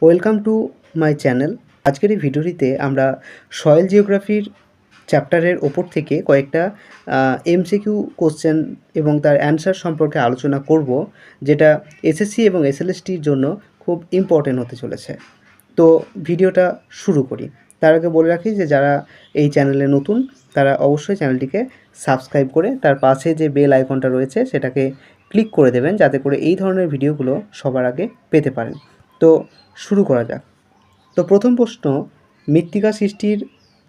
Welcome to my channel. আজকের এই ভিডিওটিতে আমরা সয়েল জিওগ্রাফির চ্যাপ্টারের ওপর থেকে কয়েকটা এমসিকিউ কোশ্চেন এবং তার অ্যান্সার সম্পর্কে আলোচনা করব, যেটা এসএসসি এবং এসএলএসটির জন্য খুব ইম্পর্টেন্ট হতে চলেছে। তো ভিডিওটা শুরু করি। তার আগে বলে রাখি যে যারা এই চ্যানেলে নতুন তারা অবশ্যই চ্যানেলটিকে সাবস্ক্রাইব করে তার পাশে যে বেল আইকনটা রয়েছে সেটাকে ক্লিক করে দেবেন, যাতে করে এই ধরনের ভিডিওগুলো সবার আগে পেতে পারেন। তো শুরু করা যাক। তো প্রথম প্রশ্ন, মৃত্তিকা সৃষ্টির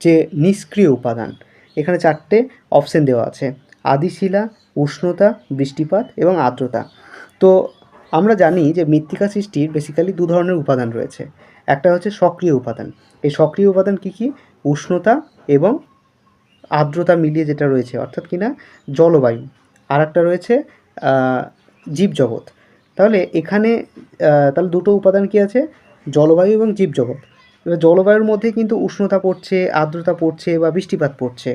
যে নিষ্ক্রিয় উপাদান, এখানে 4টে অপশন দেওয়া আছে: আদিশিলা, উষ্ণতা, বৃষ্টিপাত এবং আর্দ্রতা। তো আমরা জানি যে মৃত্তিকা সৃষ্টির বেসিক্যালি দু ধরনের উপাদান রয়েছে। একটা হচ্ছে সক্রিয় উপাদান। এই সক্রিয় উপাদান কী কী? উষ্ণতা এবং আর্দ্রতা মিলিয়ে যেটা রয়েছে, অর্থাৎ কিনা জলবায়ু। আর একটা রয়েছে জীবজগৎ। তাহলে এখানে তাহলে দুটো উপাদান কি আছে? জলবায়ু এবং জীবজগৎ। এবার জলবায়ুর মধ্যে কিন্তু উষ্ণতা পড়ছে, আর্দ্রতা পড়ছে বা বৃষ্টিপাত পড়ছে।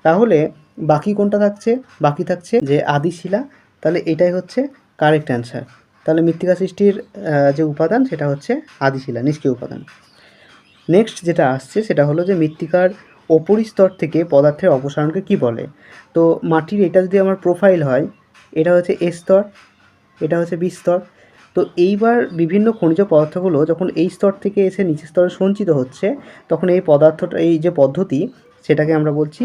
তাহলে বাকি কোনটা থাকছে? বাকি থাকছে যে আদিশিলা। তাহলে এটাই হচ্ছে কারেক্ট অ্যান্সার। তাহলে মৃত্তিকা সৃষ্টির যে উপাদান সেটা হচ্ছে আদিশিলা, নিষ্ক্রিয় উপাদান। নেক্সট যেটা আসছে সেটা হলো যে মৃত্তিকার উপরিস্তর থেকে পদার্থের অপসারণকে কী বলে? তো মাটির এটা যদি আমার প্রোফাইল হয়, এটা হচ্ছে এ স্তর, এটা হচ্ছে বি স্তর। তো এইবার বিভিন্ন খনিজ পদার্থগুলো যখন এই স্তর থেকে এসে নিচের স্তরে সঞ্চিত হচ্ছে, তখন এই পদার্থটা, এই যে পদ্ধতি, সেটাকে আমরা বলছি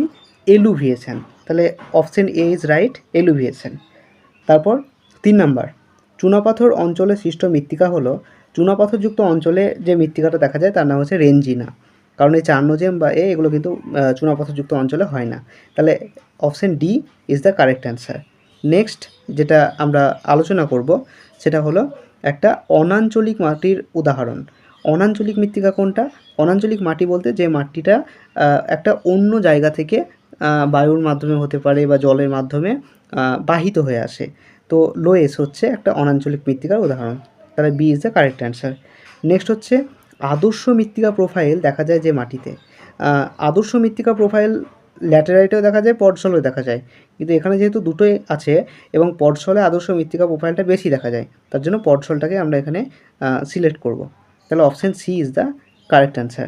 এলুভিয়েশন। তাহলে option A is right, eluviation. তারপর 3 নাম্বার, চুনাপাথর অঞ্চলে সৃষ্ট মৃত্তিকা হলো, চুনাপাথরযুক্ত অঞ্চলে যে মৃত্তিকাটা দেখা যায় তার নাম হচ্ছে রেঞ্জিনা। কারণ এই চার্নোজেম বা এগুলো কিন্তু চুনাপাথরযুক্ত অঞ্চলে হয় না। তাহলে option D is the correct answer. Next যেটা আমরা আলোচনা করব সেটা হলো একটা অনাঞ্চলিক মাটির উদাহরণ। অনাঞ্চলিক মৃত্তিকা কোনটা? অনাঞ্চলিক মাটি বলতে যে মাটিটা একটা অন্য জায়গা থেকে বায়ুর মাধ্যমে হতে পারে বা জলের মাধ্যমে বাহিত হয়ে আসে। তো লোয়েস হচ্ছে একটা অনাঞ্চলিক মৃত্তিকার উদাহরণ। তাহলে B is the correct answer. Next হচ্ছে আদর্শ মৃত্তিকা প্রোফাইল দেখা যায় যে মাটিতে। আদর্শ মৃত্তিকা প্রোফাইল ল্যাটেরাইটেও দেখা যায়, পডসলেও দেখা যায়, কিন্তু এখানে যেহেতু দুটোই আছে এবং পডসলে আদর্শ মৃত্তিকা প্রোফাইলটা বেশি দেখা যায়, তার জন্য পডসলটাকে আমরা এখানে সিলেক্ট করব। তাহলে option C is the correct answer.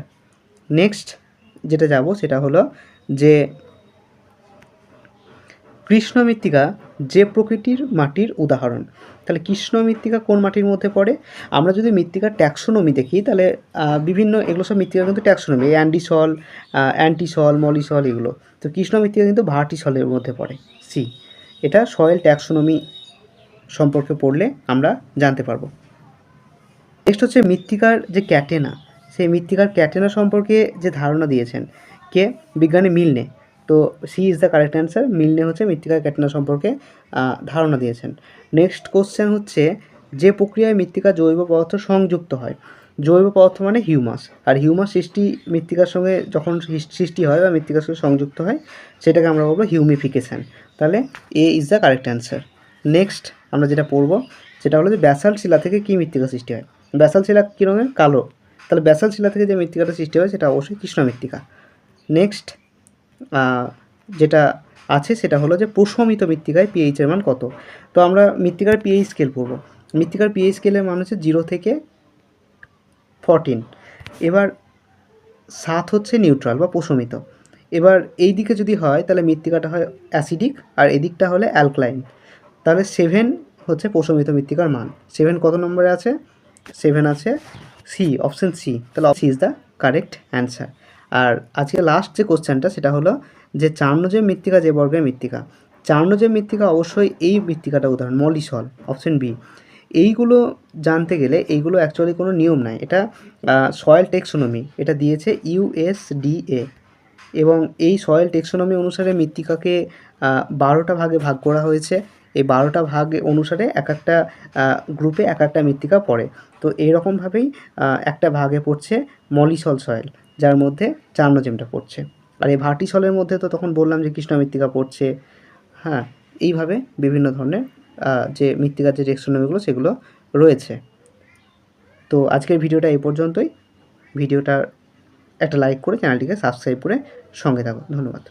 Next যেটা যাব সেটা হলো যে কৃষ্ণ মৃত্তিকা যে প্রকৃতির মাটির উদাহরণ। তাহলে কৃষ্ণ মৃত্তিকা কোন মাটির মধ্যে পড়ে? আমরা যদি মৃত্তিকার ট্যাক্সোনমি দেখি, তাহলে বিভিন্ন এগুলো সব মৃত্তিকা কিন্তু ট্যাক্সোনমি, অ্যান্ডিসল, অ্যান্টিসল, মলিসল, এগুলো। তো কৃষ্ণ মৃত্তিকা কিন্তু ভার্টিসলের মধ্যে পড়ে, সি। এটা সয়েল ট্যাক্সোনমি সম্পর্কে পড়লে আমরা জানতে পারবো। নেক্সট হচ্ছে মৃত্তিকার যে ক্যাটেনা, সেই মৃত্তিকার ক্যাটেনা সম্পর্কে যে ধারণা দিয়েছেন কে? বিজ্ঞানী মিলনে। তো C is the correct answer. Milne হচ্ছে মৃত্তিকার ক্যাটেনা সম্পর্কে ধারণা দিয়েছেন। নেক্সট কোশ্চেন হচ্ছে যে প্রক্রিয়ায় মৃত্তিকা জৈব পদার্থ সংযুক্ত হয়। জৈব পদার্থ মানে হিউমাস, আর হিউমাস সৃষ্টি মৃত্তিকার সঙ্গে যখন সৃষ্টি হয় বা মৃত্তিকার সঙ্গে সংযুক্ত হয়, সেটাকে আমরা বলবো হিউমিফিকেশান। তাহলে A is the correct answer. Next আমরা যেটা পড়বো সেটা হলো যে ব্যাসাল্ট শিলা থেকে কী মৃত্তিকা সৃষ্টি হয়। ব্যাসাল্ট শিলা কী রঙের? কালো। তাহলে ব্যাসাল্ট শিলা থেকে যে মৃত্তিকাটা সৃষ্টি হয় সেটা অবশ্যই কৃষ্ণ মৃত্তিকা। নেক্সট যেটা আছে সেটা হলো যে প্রশমিত মৃত্তিকায় পিএইচের মান কত? তো আমরা মৃত্তিকার পিএইচ স্কেল পড়ব। মৃত্তিকার পিএইচ স্কেলের মান হচ্ছে 0 থেকে 14। এবার 7 হচ্ছে নিউট্রাল বা প্রশমিত। এবার এই দিকে যদি হয় তাহলে মৃত্তিকাটা হয় অ্যাসিডিক, আর এদিকটা হলে অ্যালক্লাইন। তাহলে 7 হচ্ছে প্রশমিত মৃত্তিকার মান। 7 কত নম্বরে আছে? 7 আছে সি, অপশন সি। তাহলে C is the correct answer. আর আজকে লাস্ট যে কোশ্চেনটা সেটা হলো যে চার্নোজেম মৃত্তিকা যে বর্গের মৃত্তিকা। চার্নোজেম মৃত্তিকা অবশ্যই এই মৃত্তিকাটা উদাহরণ, মলিসল, অপশন বি। এইগুলো জানতে গেলে এইগুলো অ্যাকচুয়ালি কোনো নিয়ম নাই, এটা সয়েল টেক্সোনমি, এটা দিয়েছে ইউএসডিএ। এবং এই সয়েল টেক্সোনমি অনুসারে মৃত্তিকাকে 12টা ভাগে ভাগ করা হয়েছে। এই 12টা ভাগ অনুসারে এক একটা গ্রুপে এক একটা মৃত্তিকা পড়ে। তো এইরকমভাবেই একটা ভাগে পড়ছে মলিসল সয়েল, যার মধ্যে চার্নোজেমটা পড়ছে। আর এই ভার্টিসলের মধ্যে তো তখন বললাম যে কৃষ্ণ মৃত্তিকা পড়ছে। হ্যাঁ, এইভাবে বিভিন্ন ধরনের যে মৃত্তিকার যে টেক্সোনমিগুলো সেগুলো রয়েছে। তো আজকের ভিডিওটা এই পর্যন্তই। ভিডিওটার একটা লাইক করে চ্যানেলটিকে সাবস্ক্রাইব করে সঙ্গে থাকো। ধন্যবাদ।